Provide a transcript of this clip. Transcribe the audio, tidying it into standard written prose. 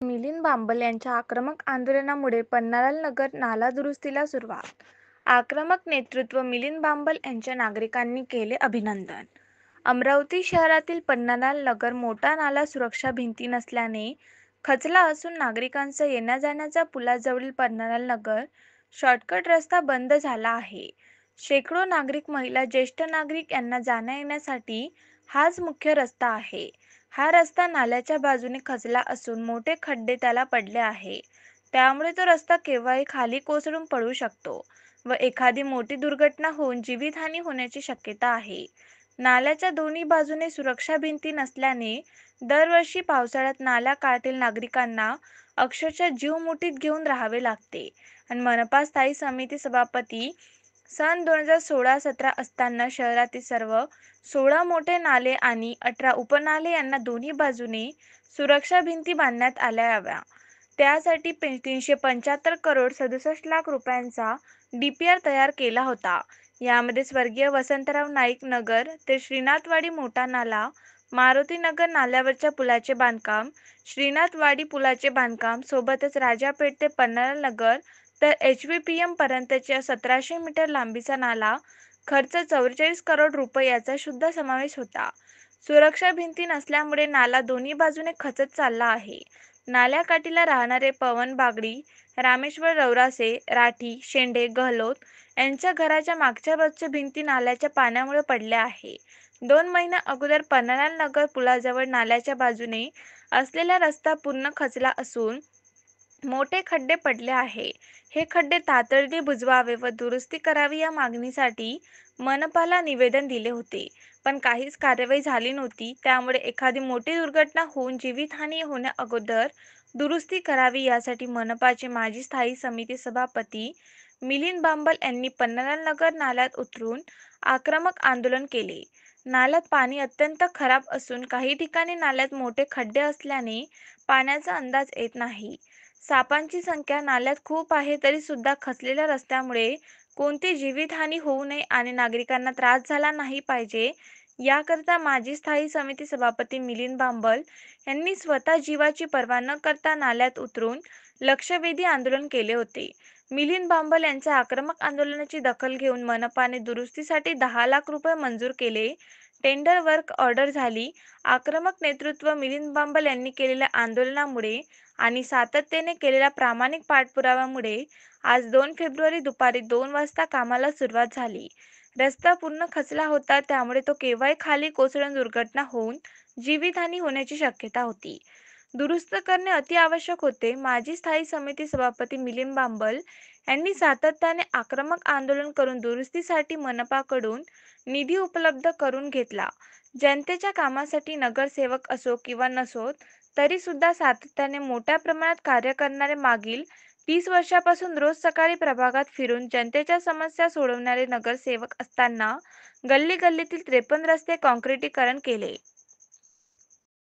मिलिंद बांबल यांच्या आक्रमक आंदोलनामुळे पन्नालाल नगर नाला दुरुस्तीला सुरुवात. आक्रमक नेतृत्व मिलिंद बांबल यांच्या नागरिकांनी केले अभिनंदन. अमरावती शहरातील पन्नालाल नगर मोठा नाला सुरक्षा भिंती नसल्याने खचला असून नागरिकांचा येण्या-जाण्याचा पुलाजवळील पन्नालाल नगर शॉर्टकट रस्ता बंद झाला आहे. शेकडो नागरिक, महिला, ज्येष्ठ नागरिक यांना जाण्या-येण्यासाठी हाच मुख्य रस्ता आहे. हा रस्ता नाल्याच्या बाजूने खचला असून मोठे खड्डे त्याला पडले आहे. त्यामुळे तो रस्ता केव्हाही खाली कोसळून पडू शकतो व एखादी मोठी दुर्घटना होऊन जीवितहानी होण्याची शक्यता आहे. नाल्याच्या दोन्ही बाजूने सुरक्षा भिंती नसल्याने दरवर्षी पावसाळ्यात नाल्या काठातील नागरिकांना अक्षरशः जीव मुठीत घेऊन राहावे लागते आणि मनपा स्थायी समिती सभापती सन 2016-17 असताना शहरातील सर्व 16 मोठे नाले आणि 18 उपनाले यांना दोन्ही बाजूने सुरक्षा भिंती बांधण्यात आल्या. त्यासाठी 375 करोड 67 लाख रुपयांचा DPR तयार केला होता. यामध्ये स्वर्गीय वसंतराव नाईक नगर ते श्रीनाथवाडी मोठा नाला, मारुती नगर नाल्यावरच्या पुलाचे बांधकाम, श्रीनाथवाडी पुलाचे बांधकाम सोबतच राजापेठ ते पन्नालाल नगर तर HVPM पर्यंतच्या 1700 मीटर लांबीचा नाला खर्च 44 करोड रुपये याचा सुद्धा समावेश होता. सुरक्षा भिंती नसल्यामुळे नाला दोन्ही बाजूने खचत चालला आहे. नाल्याकाठीला राहणारे पवन बागडी, रामेश्वर रवरासे, राठी, शेंडे, गहलोत यांच्या घराच्या मागच्या बाजूच्या भिंती नाल्याच्या पाण्यामुळे पडल्या आहे. 2 महिन्या अगोदर पन्नालाल नगर पुलाजवळ नाल्याच्या बाजूने असलेला रस्ता पूर्ण खचला असून मोठे खड्डे पडले आहे. हे खड्डे तातडीने बुजवावे व दुरुस्ती करावी या मागणीसाठी मनपाला निवेदन दिले होते, पण काहीच कार्यवाही झाली नव्हती. त्यामुळे एखादी मोठी दुर्घटना होऊन जीवितहानी होण्याअगोदर दुरुस्ती करावी यासाठी मनपाचे माजी स्थायी समिती सभापती मिलिंद बांबल यांनी पन्नालाल नगर नाल्यात उतरून आक्रमक आंदोलन केले. नाल्यात पाणी अत्यंत खराब असून काही ठिकाणी नाल्यात मोठे खड्डे असल्याने पाण्याचा अंदाज येत नाही. सापांची संख्या नाल्यात खूप आहे तरी सुद्धा खचलेल्या रस्त्यामुळे कोणती जीवितहानी होऊ नये आणि नागरिकांना त्रास झाला नाही पाहिजे याकरता माजी स्थायी समिती सभापती मिलिंद बांबल यांनी स्वतः जीवाची पर्वा न करता नाल्यात उतरून लक्षवेधी आंदोलन केले होते. मिलिंद बांबल यांच्या आक्रमक आंदोलनाची दखल घेऊन मनपाने दुरुस्तीसाठी 10 लाख रुपये मंजूर केले. टेंडर वर्क ऑर्डर झाली. आक्रमक नेतृत्व मिलिंद बांबल यांनी केलेल्या आंदोलनामुळे आणि सातत्याने केलेल्या प्रामाणिक पाठपुराव्यामुळे आज 2 फेब्रुवारी दुपारी 2 वाजता कामाला सुरुवात झाली. रस्ता पूर्ण खचला होता, त्यामुळे तो केव्हाही खाली कोसळून दुर्घटना होऊन जीवितहानी होण्याची शक्यता होती. दुरुस्त करणे अति आवश्यक होते. माजी स्थायी समिती सभापती मिलिंद बांबल यांनी सातत्याने आक्रमक आंदोलन करून दुरुस्तीसाठी मनपाकडून निधी उपलब्ध करून घेतला. जनतेच्या कामासाठी नगरसेवक असो किंवा नसोत तरी सुद्धा सातत्याने मोठ्या प्रमाणात कार्य करणारे मागील 30 वर्षापासून रोज सकाळी प्रभागात फिरून जनतेच्या समस्या सोडवणारे नगरसेवक असताना गल्ली-गल्लीतील 53 रस्ते काँक्रिटीकरण केले.